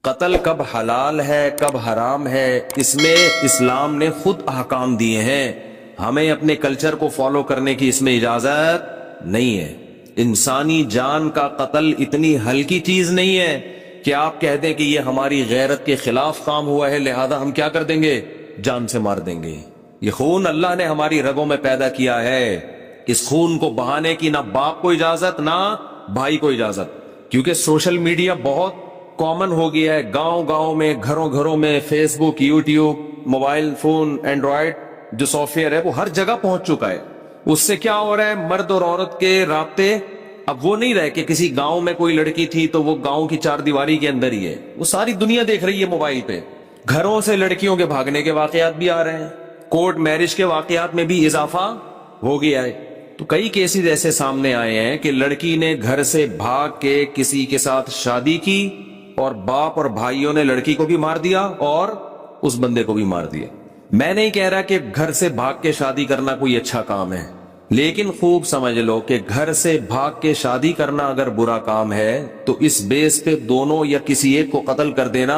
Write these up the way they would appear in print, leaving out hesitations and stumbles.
قتل کب حلال ہے کب حرام ہے، اس میں اسلام نے خود احکام دیے ہیں. ہمیں اپنے کلچر کو فالو کرنے کی اس میں اجازت نہیں ہے. انسانی جان کا قتل اتنی ہلکی چیز نہیں ہے کہ آپ کہہ دیں کہ یہ ہماری غیرت کے خلاف کام ہوا ہے لہذا ہم کیا کر دیں گے، جان سے مار دیں گے. یہ خون اللہ نے ہماری رگوں میں پیدا کیا ہے. اس خون کو بہانے کی نہ باپ کو اجازت نہ بھائی کو اجازت، کیونکہ سوشل میڈیا بہت کامن ہو گیا ہے. گاؤں گاؤں میں، گھروں گھروں میں فیس بک، یوٹیوب، موبائل فون، اینڈرائڈ جو سافٹ ویئر ہے وہ ہر جگہ پہنچ چکا ہے. اس سے کیا ہو رہا ہے، مرد اور عورت کے رابطے اب وہ نہیں رہے کہ کسی گاؤں میں کوئی لڑکی تھی تو وہ گاؤں کی چار دیواری کے اندر ہی ہے، وہ ساری دنیا دیکھ رہی ہے موبائل پہ. گھروں سے لڑکیوں کے بھاگنے کے واقعات بھی آ رہے ہیں، کورٹ میرج کے واقعات میں بھی اضافہ ہو گیا ہے. تو کئی کیسز ایسے سامنے آئے ہیں کہ لڑکی نے گھر سے بھاگ کے کسی کے ساتھ شادی کی اور باپ اور بھائیوں نے لڑکی کو بھی مار دیا اور اس بندے کو بھی مار دیا. میں نہیں کہہ رہا کہ گھر سے بھاگ کے شادی کرنا کوئی اچھا کام ہے، لیکن خوب سمجھ لو کہ گھر سے بھاگ کے شادی کرنا اگر برا کام ہے تو اس بیس پہ دونوں یا کسی ایک کو قتل کر دینا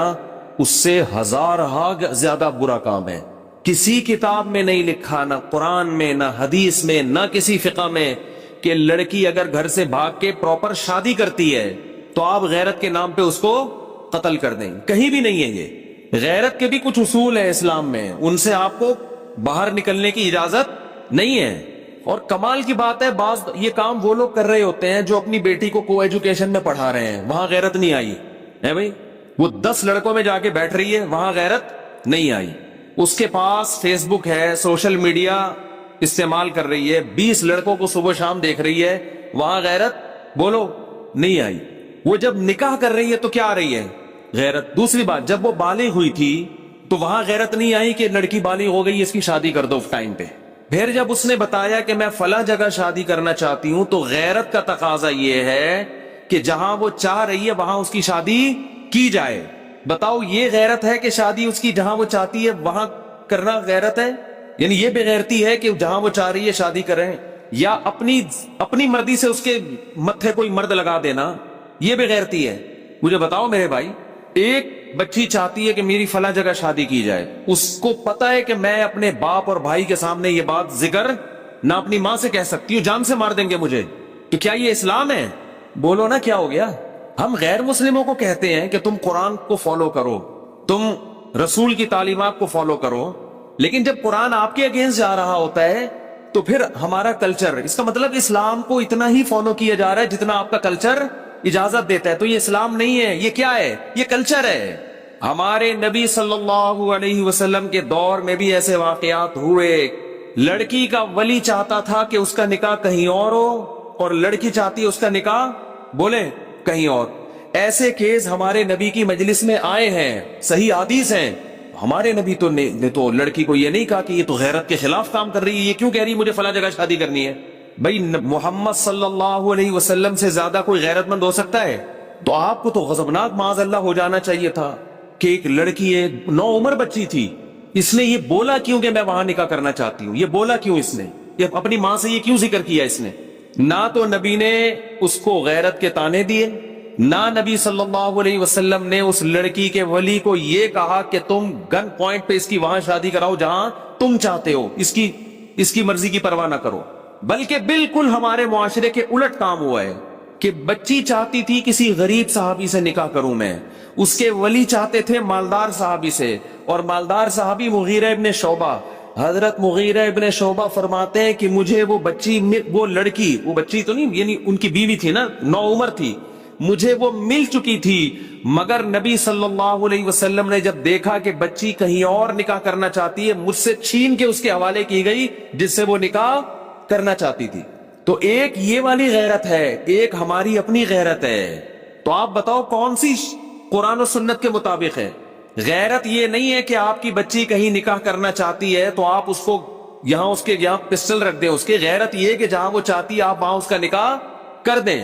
اس سے ہزارہا زیادہ برا کام ہے. کسی کتاب میں نہیں لکھا، نہ قرآن میں، نہ حدیث میں، نہ کسی فقہ میں، کہ لڑکی اگر گھر سے بھاگ کے پراپر شادی کرتی ہے تو آپ غیرت کے نام پہ اس کو قتل کر دیں. کہیں بھی نہیں ہے. یہ غیرت کے بھی کچھ اصول ہیں اسلام میں، ان سے آپ کو باہر نکلنے کی اجازت نہیں ہے. اور کمال کی بات ہے، بعض یہ کام وہ لوگ کر رہے ہوتے ہیں جو اپنی بیٹی کو کو ایجوکیشن میں پڑھا رہے ہیں، وہاں غیرت نہیں آئی ہے بھائی. وہ 10 لڑکوں میں جا کے بیٹھ رہی ہے، وہاں غیرت نہیں آئی. اس کے پاس فیس بک ہے، سوشل میڈیا استعمال کر رہی ہے، 20 لڑکوں کو صبح شام دیکھ رہی ہے، وہاں غیرت بولو نہیں آئی. وہ جب نکاح کر رہی ہے تو کیا آ رہی ہے، غیرت. دوسری بات، جب وہ بالغ ہوئی تھی تو وہاں غیرت نہیں آئی کہ لڑکی بالغ ہو گئی اس کی شادی کر دو ٹائم پہ. پھر جب اس نے بتایا کہ میں فلاں جگہ شادی کرنا چاہتی ہوں تو غیرت کا تقاضا یہ ہے کہ جہاں وہ چاہ رہی ہے وہاں اس کی شادی کی جائے. بتاؤ یہ غیرت ہے کہ شادی اس کی جہاں وہ چاہتی ہے وہاں کرنا غیرت ہے؟ یعنی یہ بے غیرتی ہے کہ جہاں وہ چاہ رہی ہے شادی کریں، یا اپنی مرضی سے اس کے متھے کوئی مرد لگا دینا، یہ بے غیرتی ہے. مجھے بتاؤ میرے بھائی، ایک بچی چاہتی ہے کہ میری فلاں جگہ شادی کی جائے، اس کو پتا ہے کہ میں اپنے باپ اور بھائی کے سامنے یہ بات ذکر نہ اپنی ماں سے کہہ سکتی ہوں، جان سے مار دیں گے مجھے. تو کیا یہ اسلام ہے؟ بولو نا کیا ہو گیا. ہم غیر مسلموں کو کہتے ہیں کہ تم قرآن کو فالو کرو، تم رسول کی تعلیمات کو فالو کرو، لیکن جب قرآن آپ کے اگینسٹ جا رہا ہوتا ہے تو پھر ہمارا کلچر، اس کا مطلب اسلام کو اتنا ہی فالو کیا جا رہا ہے جتنا آپ کا کلچر اجازت دیتا ہے. تو یہ اسلام نہیں ہے، یہ کیا ہے، یہ کلچر ہے. ہمارے نبی صلی اللہ علیہ وسلم کے دور میں بھی ایسے واقعات ہوئے. لڑکی کا ولی چاہتا تھا کہ اس کا نکاح کہیں اور ہو اور لڑکی چاہتی ہے اس کا نکاح بولے کہیں اور. ایسے کیس ہمارے نبی کی مجلس میں آئے ہیں، صحیح حدیث ہیں. ہمارے نبی نے تو لڑکی کو یہ نہیں کہا کہ یہ تو غیرت کے خلاف کام کر رہی ہے، یہ کیوں کہہ رہی ہے مجھے فلاں جگہ شادی کرنی ہے. بھائی محمد صلی اللہ علیہ وسلم سے زیادہ کوئی غیرت مند ہو سکتا ہے؟ تو آپ کو تو غضبناک معاذ اللہ ہو جانا چاہیے تھا کہ ایک لڑکی ہے، 9 عمر بچی تھی، اس نے یہ بولا کیوں کہ میں وہاں نکاح کرنا چاہتی ہوں؟ یہ بولا کیوں اس نے؟ یہ اپنی ماں سے یہ کیوں ذکر کیا اس نے؟ نہ تو نبی نے اس کو غیرت کے تانے دیے، نہ نبی صلی اللہ علیہ وسلم نے اس لڑکی کے ولی کو یہ کہا کہ تم گن پوائنٹ پہ اس کی وہاں شادی کراؤ جہاں تم چاہتے ہو، اس کی مرضی کی پرواہ نہ کرو. بلکہ بالکل ہمارے معاشرے کے الٹ کام ہوا ہے کہ بچی چاہتی تھی کسی غریب صحابی سے نکاح کروں میں، اس کے ولی چاہتے تھے مالدار صحابی سے، اور مالدار صحابی مغیرہ ابن شعبہ. حضرت مغیرہ ابن شعبہ فرماتے ہیں کہ مجھے وہ لڑکی، وہ بچی تو نہیں، یعنی ان کی بیوی تھی نا، 9 عمر تھی، مجھے وہ مل چکی تھی، مگر نبی صلی اللہ علیہ وسلم نے جب دیکھا کہ بچی کہیں اور نکاح کرنا چاہتی ہے، مجھ سے چھین کے اس کے حوالے کی گئی جس سے وہ نکاح کرنا چاہتی تھی. تو ایک یہ والی غیرت ہے، ایک ہماری اپنی غیرت ہے. تو آپ بتاؤ کون سی قرآن و سنت کے مطابق ہے؟ غیرت یہ نہیں ہے کہ آپ کی بچی کہیں نکاح کرنا چاہتی ہے تو آپ اس کو یہاں پسٹل رکھ دیں. اس کی غیرت یہ کہ جہاں وہ چاہتی ہے آپ وہاں اس کا نکاح کر دیں.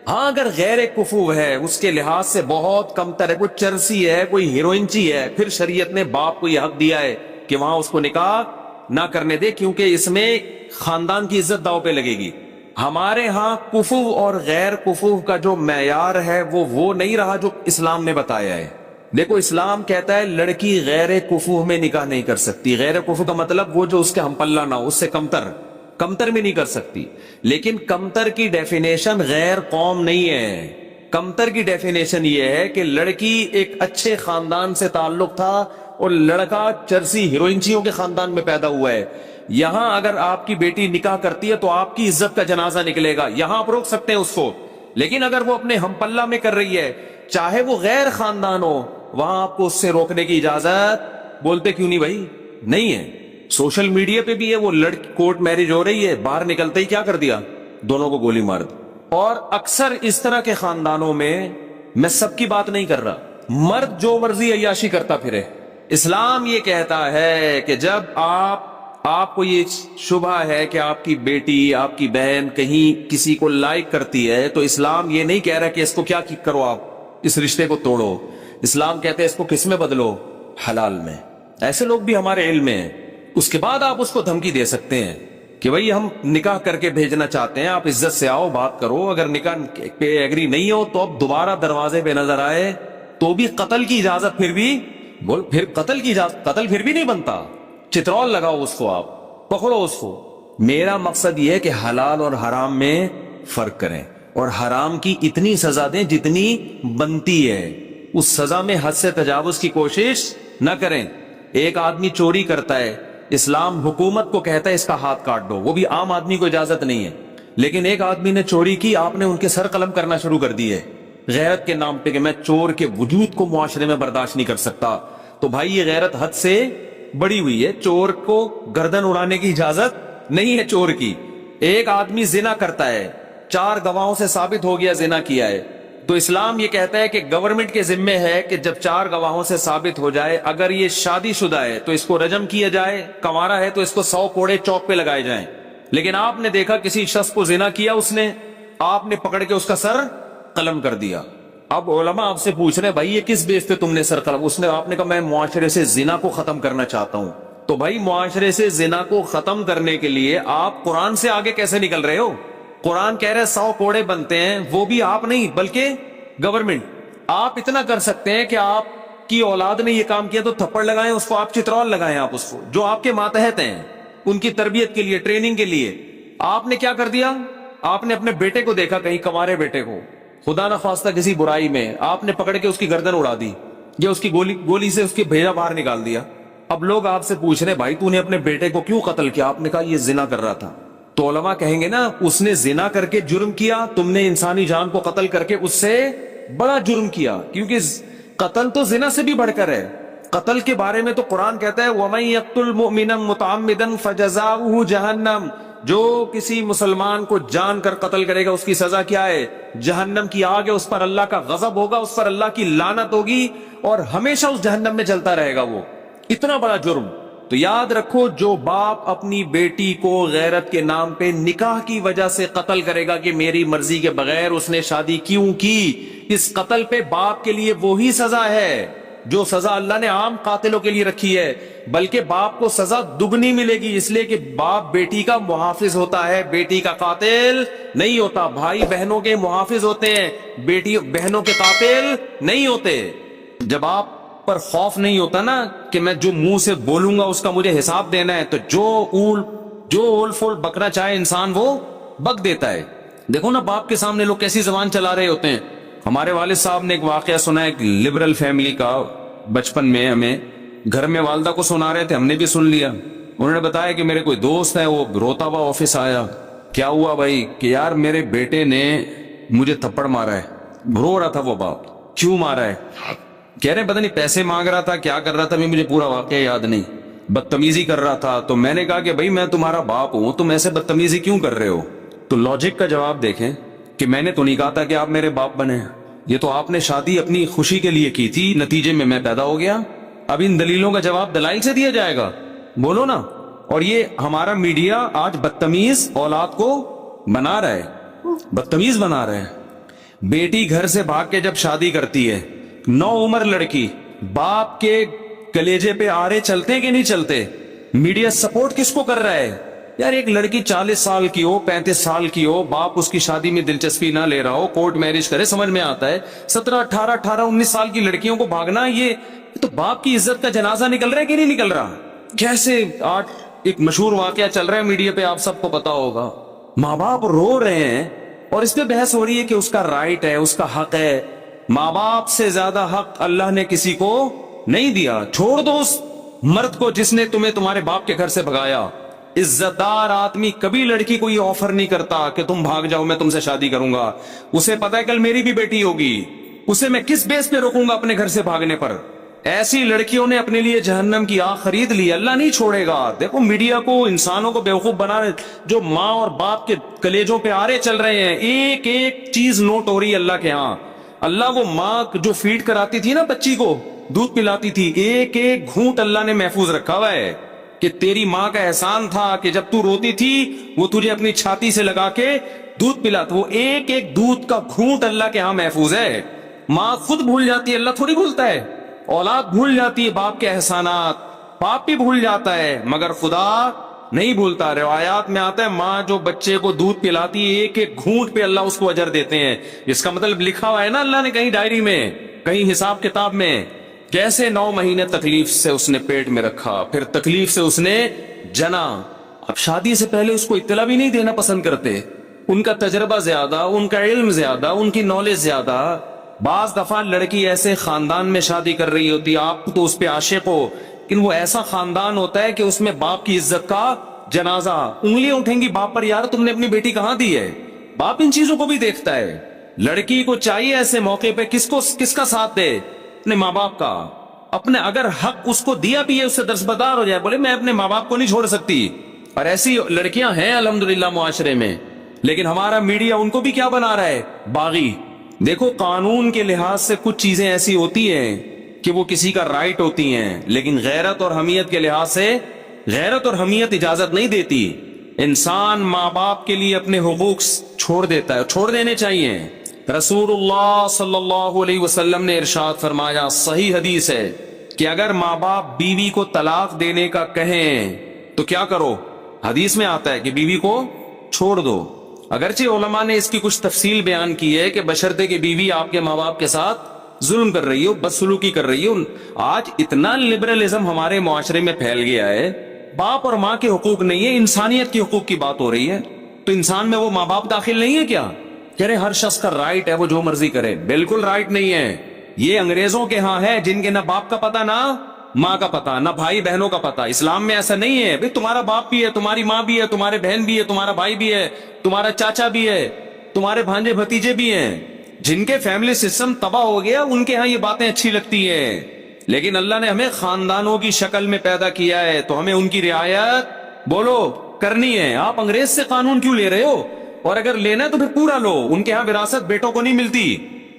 ہاں اگر غیر کفو ہے، اس کے لحاظ سے بہت کم تر ہے، کوئی چرسی ہے، کوئی ہیروئنچی ہے، پھر شریعت نے باپ کو یہ حق دیا ہے کہ وہاں اس کو نکاح نہ کرنے دے، کیونکہ اس میں خاندان کی عزت داؤ پہ لگے گی. ہمارے ہاں کفو اور غیر کفو کا جو معیار ہے وہ نہیں رہا جو اسلام نے بتایا ہے. دیکھو اسلام کہتا ہے لڑکی غیر کفو میں نکاح نہیں کر سکتی. غیر کفو کا مطلب وہ جو اس کے ہم پلہ نہ ہو، اس سے کمتر میں نہیں کر سکتی. لیکن کمتر کی ڈیفینیشن غیر قوم نہیں ہے. کمتر کی ڈیفینیشن یہ ہے کہ لڑکی ایک اچھے خاندان سے تعلق تھا اور لڑکا چرسی ہیروئنچیوں کے خاندان میں پیدا ہوا ہے. یہاں اگر آپ کی بیٹی نکاح کرتی ہے تو آپ کی عزت کا جنازہ نکلے گا، یہاں آپ روک سکتے ہیں اس کو. لیکن اگر وہ اپنے ہم پلہ میں کر رہی ہے، چاہے وہ غیر خاندان ہو، وہاں آپ کو اس سے روکنے کی اجازت بولتے کیوں نہیں بھائی؟ نہیں ہے. سوشل میڈیا پہ بھی ہے، وہ لڑکی کورٹ میرج ہو رہی ہے، باہر نکلتے ہی کیا کر دیا؟ دونوں کو گولی مار دی. اور اکثر اس طرح کے خاندانوں میں سب کی بات نہیں کر رہا، مرد جو مرضی عیاشی کرتا پھرے. اسلام یہ کہتا ہے کہ جب آپ کو یہ شبہ ہے کہ آپ کی بیٹی، آپ کی بہن کہیں کسی کو لائک کرتی ہے، تو اسلام یہ نہیں کہہ رہا کہ اس کو کیا کرو، آپ اس رشتے کو توڑو. اسلام کہتے ہیں اس کو کس میں بدلو؟ حلال میں. ایسے لوگ بھی ہمارے علم میں ہیں. اس کے بعد آپ اس کو دھمکی دے سکتے ہیں کہ بھئی ہم نکاح کر کے بھیجنا چاہتے ہیں، آپ عزت سے آؤ، بات کرو. اگر نکاح پہ ایگری نہیں ہو تو اب دوبارہ دروازے پہ نظر آئے تو بھی قتل کی اجازت، پھر قتل کی اجازت، قتل پھر بھی نہیں بنتا. چترول لگاؤ اس کو، آپ پکڑو اس کو. میرا مقصد یہ ہے کہ حلال اور حرام میں فرق کریں اور حرام کی اتنی سزا دیں جتنی بنتی ہے. اس سزا میں حد سے تجاوز کی کوشش نہ کریں. ایک آدمی چوری کرتا ہے، اسلام حکومت کو کہتا ہے اس کا ہاتھ کاٹ دو، وہ بھی عام آدمی کو اجازت نہیں ہے. لیکن ایک آدمی نے چوری کی، آپ نے ان کے سر قلم کرنا شروع کر دی ہے غیرت کے نام پہ کہ میں چور کے وجود کو معاشرے میں برداشت نہیں کر سکتا. تو بھائی یہ غیرت حد سے بڑی ہوئی ہے. چور کو گردن اڑانے کی اجازت نہیں ہے چور کی. ایک آدمی زنا کرتا ہے، 4 گواہوں سے ثابت ہو گیا زنا کیا ہے، تو اسلام یہ کہتا ہے کہ گورنمنٹ کے ذمے ہے کہ جب 4 گواہوں سے ثابت ہو جائے، اگر یہ شادی شدہ ہے تو اس کو رجم کیا جائے، کنوارا ہے تو اس کو 100 کوڑے چوک پہ لگائے جائیں. لیکن آپ نے دیکھا کسی شخص کو زنا کیا، آپ نے پکڑ کے اس کا سر قلم کر دیا. اب علماء آپ سے پوچھ رہے ہیں بھائی یہ کس بیس پہ تم نے سر قلم؟ آپ نے کہا میں معاشرے سے زنا کو ختم کرنا چاہتا ہوں. تو بھائی معاشرے سے زنا کو ختم کرنے کے لیے آپ قرآن سے آگے کیسے نکل رہے ہو؟ قرآن کہہ رہے 100 کوڑے بنتے ہیں، وہ بھی آپ نہیں بلکہ گورنمنٹ. آپ اتنا کر سکتے ہیں کہ آپ کی اولاد نے یہ کام کیا تو تھپڑ لگائیں اس کو، آپ چترول لگائیں آپ اس کو، جو آپ کے ماتحت ہیں ان کی تربیت کے لیے، ٹریننگ کے لیے. آپ نے کیا کر دیا؟ آپ نے اپنے بیٹے کو دیکھا کہیں کنوارے بیٹے کو، خدا نخواستہ کسی برائی میں، آپ نے پکڑ کے اس کی گردن اڑا دی یا اس کی گولی سے اس کی بھیجا باہر نکال دیا. اب لوگ آپ سے پوچھ رہے بھائی تو نے اپنے بیٹے کو کیوں قتل کیا؟ آپ نے کہا یہ زنا کر رہا تھا. تو علماء کہیں گے نا اس نے زنا کر کے جرم کیا، تم نے انسانی جان کو قتل کر کے اس سے بڑا جرم کیا، کیونکہ قتل تو زنا سے بھی بڑھ کر ہے. قتل کے بارے میں تو قرآن کہتا ہے وَمَن يَقْتُلْ مُؤْمِنًا مُتَعَمِّدًا فَجَزَاؤُهُ جَهَنَّمُ، جو کسی مسلمان کو جان کر قتل کرے گا اس کی سزا کیا ہے؟ جہنم کی آگ ہے، اس پر اللہ کا غضب ہوگا، اس پر اللہ کی لعنت ہوگی اور ہمیشہ اس جہنم میں جلتا رہے گا. وہ اتنا بڑا جرم. تو یاد رکھو جو باپ اپنی بیٹی کو غیرت کے نام پہ نکاح کی وجہ سے قتل کرے گا کہ میری مرضی کے بغیر اس نے شادی کیوں کی، اس قتل پہ باپ کے لیے وہی سزا ہے جو سزا اللہ نے عام قاتلوں کے لیے رکھی ہے، بلکہ باپ کو سزا دگنی ملے گی، اس لیے کہ باپ بیٹی کا محافظ ہوتا ہے، بیٹی کا قاتل نہیں ہوتا. بھائی بہنوں کے محافظ ہوتے ہیں، بیٹی بہنوں کے قاتل نہیں ہوتے. جب آپ پر خوف نہیں ہوتا نا کہ میں جو منہ سے بولوں گا اس کا مجھے حساب دینا ہے، تو جو اول فول بکنا چاہے انسان وہ بک دیتا ہے. دیکھو نا باپ کے سامنے لوگ کیسی زبان چلا رہے ہوتے ہیں. ہمارے والد صاحب نے ایک واقعہ سنا ہے، ایک لبرل فیملی کا، بچپن میں ہمیں گھر میں والدہ کو سنا رہے تھے، ہم نے بھی سن لیا. انہوں نے بتایا کہ میرے کوئی دوست ہے، وہ روتا ہوا آفس آیا. کیا ہوا بھائی؟ کہ یار میرے بیٹے نے مجھے تھپڑ مارا ہے. رو رہا تھا وہ باپ. کیوں مارا ہے؟ کہہ رہے پتہ نہیں پیسے مانگ رہا تھا، کیا کر رہا تھا، مجھے پورا واقعہ یاد نہیں، بدتمیزی کر رہا تھا. تو میں نے کہا کہ بھائی میں تمہارا باپ ہوں، تم ایسے بدتمیزی کیوں کر رہے ہو؟ تو لاجک کا جواب دیکھیں کہ میں نے تو نہیں کہا تھا کہ آپ میرے باپ بنے، یہ تو آپ نے شادی اپنی خوشی کے لیے کی تھی، نتیجے میں میں پیدا ہو گیا. اب ان دلیلوں کا جواب دلائل سے دیا جائے گا، بولو نا. اور یہ ہمارا میڈیا آج بدتمیز اولاد کو بنا رہا ہے، بدتمیز بنا رہا ہے. بیٹی گھر سے بھاگ کے جب شادی کرتی ہے، 9 عمر لڑکی، باپ کے کلیجے پہ آرے چلتے کہ نہیں چلتے؟ میڈیا سپورٹ کس کو کر رہا ہے؟ یار ایک لڑکی 40 سال کی ہو، 35 سال کی ہو، باپ اس کی شادی میں دلچسپی نہ لے رہا ہو، کورٹ میرج کرے، سمجھ میں آتا ہے. 17 18 19 سال کی لڑکیوں کو بھاگنا، یہ تو باپ کی عزت کا جنازہ نکل رہا ہے کہ نہیں نکل رہا؟ کیسے آج ایک مشہور واقعہ چل رہا ہے میڈیا پہ، آپ سب کو پتا ہوگا. ماں باپ رو رہے ہیں اور اس پہ بحث ہو رہی ہے کہ اس کا رائٹ ہے، اس کا حق ہے. ماں باپ سے زیادہ حق اللہ نے کسی کو نہیں دیا. چھوڑ دو اس مرد کو جس نے تمہیں تمہارے باپ کے گھر سے بھگایا. عزت دار آدمی کبھی لڑکی کو یہ آفر نہیں کرتا کہ تم بھاگ جاؤ، میں تم سے شادی کروں گا. اسے پتا ہے کل میری بھی بیٹی ہوگی، اسے میں کس بیس پہ روکوں گا اپنے گھر سے بھاگنے پر. ایسی لڑکیوں نے اپنے لیے جہنم کی آگ خرید لی. اللہ نہیں چھوڑے گا. دیکھو میڈیا کو، انسانوں کو بیوقوف بنا رہے، جو ماں اور باپ کے کلیجوں پہ آرے چل رہے ہیں. ایک ایک چیز نوٹ ہو رہی ہے اللہ کے ہاں. اللہ وہ ماں جو فیڈ کراتی تھی نا بچی کو، دودھ پلاتی تھی، ایک ایک گھونٹ اللہ نے محفوظ رکھا ہوا ہے کہ تیری ماں کا احسان تھا کہ جب تو روتی تھی وہ تجھے اپنی چھاتی سے لگا کے دودھ پلاتا. وہ ایک ایک دودھ کا گھونٹ اللہ کے ہاں محفوظ ہے. ماں خود بھول جاتی ہے، اللہ تھوڑی بھولتا ہے. اولاد بھول جاتی ہے باپ کے احسانات، باپ بھی بھول جاتا ہے، مگر خدا نہیں بھولتا. روایات میں آتا ہے ماں جو بچے کو دودھ پلاتی ہے ایک ایک گھونٹ پہ اللہ اس کو اجر دیتے ہیں. اس کا مطلب لکھا ہوا ہے نا اللہ نے کہیں ڈائری میں، کہیں حساب کتاب میں. کیسے 9 مہینے تکلیف سے اس نے پیٹ میں رکھا، پھر تکلیف سے اس نے جنا. اب شادی سے پہلے اس کو اطلاع بھی نہیں دینا پسند کرتے. ان کا تجربہ زیادہ، ان کا علم زیادہ، ان کی نالج زیادہ. بعض دفعہ لڑکی ایسے خاندان میں شادی کر رہی ہوتی، آپ تو اس پہ عاشق ہو، لیکن وہ ایسا خاندان ہوتا ہے کہ اس میں باپ کی عزت کا جنازہ. انگلیاں اٹھیں گی باپ پر، یار تم نے اپنی بیٹی کہاں دی ہے. باپ ان چیزوں کو بھی دیکھتا ہے. لڑکی کو چاہیے ایسے موقع پہ کس کا ساتھ دے؟ اپنے ماں باپ کا. اپنے اگر حق اس کو دیا بھی ہے اس سے دستبردار ہو جائے، بولے میں اپنے ماں باپ کو نہیں چھوڑ سکتی. اور ایسی لڑکیاں ہیں الحمدللہ معاشرے میں. لیکن ہمارا میڈیا ان کو بھی کیا بنا رہا ہے؟ باغی. دیکھو قانون کے لحاظ سے کچھ چیزیں ایسی ہوتی ہیں کہ وہ کسی کا رائٹ ہوتی ہیں، لیکن غیرت اور حمیت کے لحاظ سے غیرت اور حمیت اجازت نہیں دیتی. انسان ماں باپ کے لیے اپنے حقوق چھوڑ دیتا ہے، چھوڑ دینے چاہیے. رسول اللہ صلی اللہ علیہ وسلم نے ارشاد فرمایا، صحیح حدیث ہے، کہ اگر ماں باپ بیوی کو طلاق دینے کا کہیں تو کیا کرو؟ حدیث میں آتا ہے کہ بیوی کو چھوڑ دو. اگرچہ علماء نے اس کی کچھ تفصیل بیان کی ہے کہ بشرطے کہ بیوی آپ کے ماں باپ کے ساتھ ظلم کر رہی ہو، بدسلوکی کر رہی ہو. آج اتنا لبرلزم ہمارے معاشرے میں پھیل گیا ہے، باپ اور ماں کے حقوق نہیں ہے، انسانیت کے حقوق کی بات ہو رہی ہے. تو انسان میں وہ ماں باپ داخل نہیں ہے کیا؟ کہہ رہے ہر شخص کا رائٹ ہے وہ جو مرضی کرے. بالکل رائٹ نہیں ہے. یہ انگریزوں کے ہاں ہے جن کے نہ باپ کا پتہ، نہ ماں کا پتہ، نہ بھائی بہنوں کا پتہ. اسلام میں ایسا نہیں ہے. بھئی تمہارا باپ بھی ہے، تمہاری ماں بھی ہے، تمہارے بہن بھی ہے، تمہارا بھائی بھی ہے، تمہارا چاچا بھی ہے، تمہارے بھانجے بھتیجے بھی ہیں. جن کے فیملی سسٹم تباہ ہو گیا ان کے ہاں یہ باتیں اچھی لگتی ہیں. لیکن اللہ نے ہمیں خاندانوں کی شکل میں پیدا کیا ہے تو ہمیں ان کی رعایت بولو کرنی ہے. آپ انگریز سے قانون کیوں لے رہے ہو؟ اور اگر لینا ہے تو پھر پورا لو. ان کے ہاں وراثت بیٹوں کو نہیں ملتی.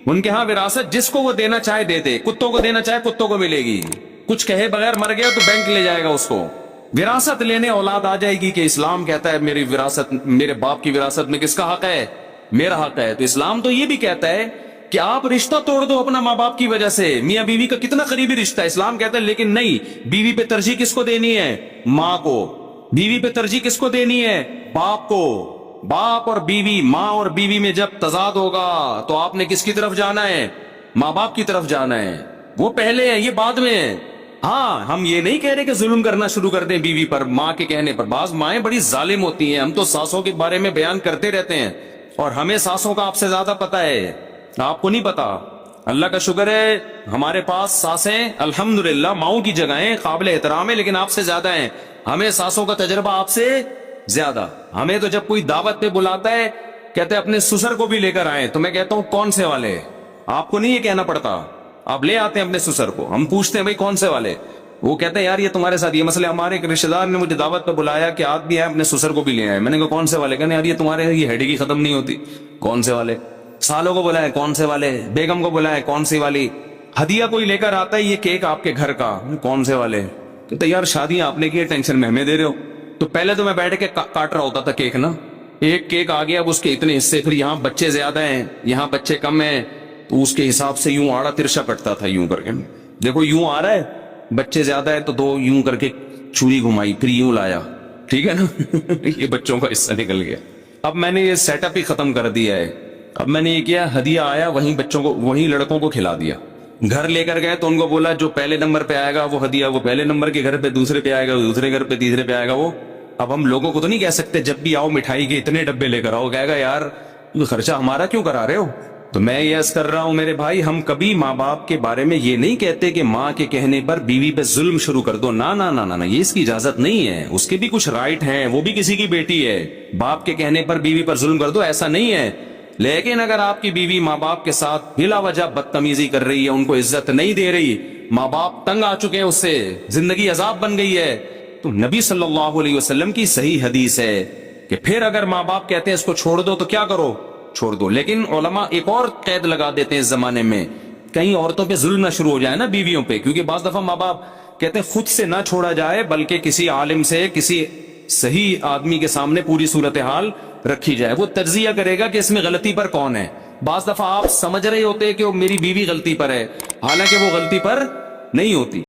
ان کے ہاں وراثت جس کو وہ دینا چاہے دے دے. کتوں کو دینا چاہے کتوں کو ملے گی. کچھ کہے بغیر مر گیا تو بینک لے جائے گا اس کو. وراثت لینے اولاد آ جائے گی کہ اسلام کہتا ہے میری وراثت، میرے باپ کی وراثت میں کس کا حق ہے؟ میرا حق ہے. تو اسلام تو یہ بھی کہتا ہے کہ آپ رشتہ توڑ دو اپنا ماں باپ کی وجہ سے. میاں بیوی کا کتنا قریبی رشتہ ہے، اسلام کہتا ہے لیکن نہیں، بیوی پہ ترجیح کس کو دینی ہے؟ ماں کو. بیوی پہ ترجیح کس کو دینی ہے؟ باپ کو. باپ اور بیوی، ماں اور بیوی میں جب تضاد ہوگا تو آپ نے کس کی طرف جانا ہے؟ ماں باپ کی طرف جانا ہے. وہ پہلے ہیں، یہ بعد میں ہے. ہاں ہم یہ نہیں کہہ رہے کہ ظلم کرنا شروع کر دیں بیوی پر ماں کے کہنے پر. بعض مائیں بڑی ظالم ہوتی ہیں. ہم تو ساسوں کے بارے میں بیان کرتے رہتے ہیں اور ہمیں ساسوں کا آپ سے زیادہ پتا ہے، آپ کو نہیں پتا. اللہ کا شکر ہے ہمارے پاس ساسیں الحمدللہ ماؤں کی جگہیں قابل احترام ہے، لیکن آپ سے زیادہ ہیں. ہمیں ساسوں کا تجربہ آپ سے زیادہ. ہمیں تو جب کوئی دعوت پہ بلاتا ہے کہتے ہیں اپنے سسر کو بھی لے کر آئیں، تو میں کہتا ہوں کون سے والے؟ آپ کو نہیں یہ کہنا پڑتا، آپ لے آتے ہیں اپنے سسر کو. ہم پوچھتے ہیں بھائی کون سے والے؟ وہ کہتے ہیں یار یہ تمہارے ساتھ یہ مسئلہ. ہمارے ایک رشتے دار نے مجھے دعوت پہ بلایا کہ آج بھی ہے اپنے سسر کو بھی لے آئے. میں نے کہا کون سے والے؟ کہنے یار یہ تمہارے یہ ہیڈی کی ختم نہیں ہوتی. کون سے والے؟ سالوں کو بلائے کون سے والے؟ بیگم کو بلائے کون سی والی؟ ہدیہ کوئی لے کر آتا ہے یہ کیک آپ کے گھر کا، کون سے والے؟ کہتے یار شادی آپ نے کی ہے، ٹینشن میں ہمیں دے رہے ہو. تو پہلے تو میں بیٹھ کے کاٹ رہا ہوتا تھا کیک نا. ایک کیک آ گیا اب اس کے اتنے حصے، پھر یہاں بچے زیادہ ہیں یہاں بچے کم ہیں، تو اس کے حساب سے یوں آڑا ترشا کٹتا تھا یوں کر کے. دیکھو یوں آ رہا ہے، بچے زیادہ ہے تو دو یوں کر کے چھری گھمائی، پھر یوں لایا. ٹھیک ہے نا یہ بچوں کا حصہ نکل گیا. اب میں نے یہ سیٹ اپ ہی ختم کر دیا ہے. اب میں نے یہ کیا, ہدیہ آیا وہیں بچوں کو, وہیں لڑکوں کو کھلا دیا. گھر لے کر گئے تو ان کو بولا جو پہلے نمبر پہ آئے گا وہ ہدیہ وہ پہلے نمبر کے گھر پہ, دوسرے پہ آئے گا دوسرے گھر پہ, تیسرے پہ آئے گا وہ. اب ہم لوگوں کو تو نہیں کہہ سکتے جب بھی آؤ مٹھائی کے اتنے ڈبے لے کر آؤ, کہے گا یار یہ خرچہ ہمارا کیوں کرا رہے ہو. تو میں یہ عرض کر رہا ہوں میرے بھائی, ہم کبھی ماں باپ کے بارے میں یہ نہیں کہتے کہ ماں کے کہنے پر بیوی پہ ظلم شروع کر دو. نا نا نا نا, یہ اس کی اجازت نہیں ہے. اس کے بھی کچھ رائٹ ہیں, وہ بھی کسی کی بیٹی ہے. باپ کے کہنے پر بیوی پر ظلم کر دو, ایسا نہیں ہے. لیکن اگر آپ کی بیوی ماں باپ کے ساتھ بلا وجہ بدتمیزی کر رہی ہے, ان کو عزت نہیں دے رہی, ماں باپ تنگ آ چکے ہیں اس سے, زندگی عذاب بن گئی ہے, تو نبی صلی اللہ علیہ وسلم کی صحیح حدیث ہے کہ پھر اگر ماں باپ کہتے ہیں اس کو چھوڑ دو تو کیا کرو, چھوڑ دو. لیکن علماء ایک اور قید لگا دیتے ہیں اس زمانے میں, کہیں عورتوں پہ ظلم نہ شروع ہو جائے نا بیویوں پہ, کیونکہ بعض دفعہ ماں باپ کہتے ہیں خود سے نہ چھوڑا جائے بلکہ کسی عالم سے, کسی صحیح آدمی کے سامنے پوری صورتحال رکھی جائے, وہ تجزیہ کرے گا کہ اس میں غلطی پر کون ہے. بعض دفعہ آپ سمجھ رہے ہوتے کہ وہ میری بیوی غلطی پر ہے, حالانکہ وہ غلطی پر نہیں ہوتی.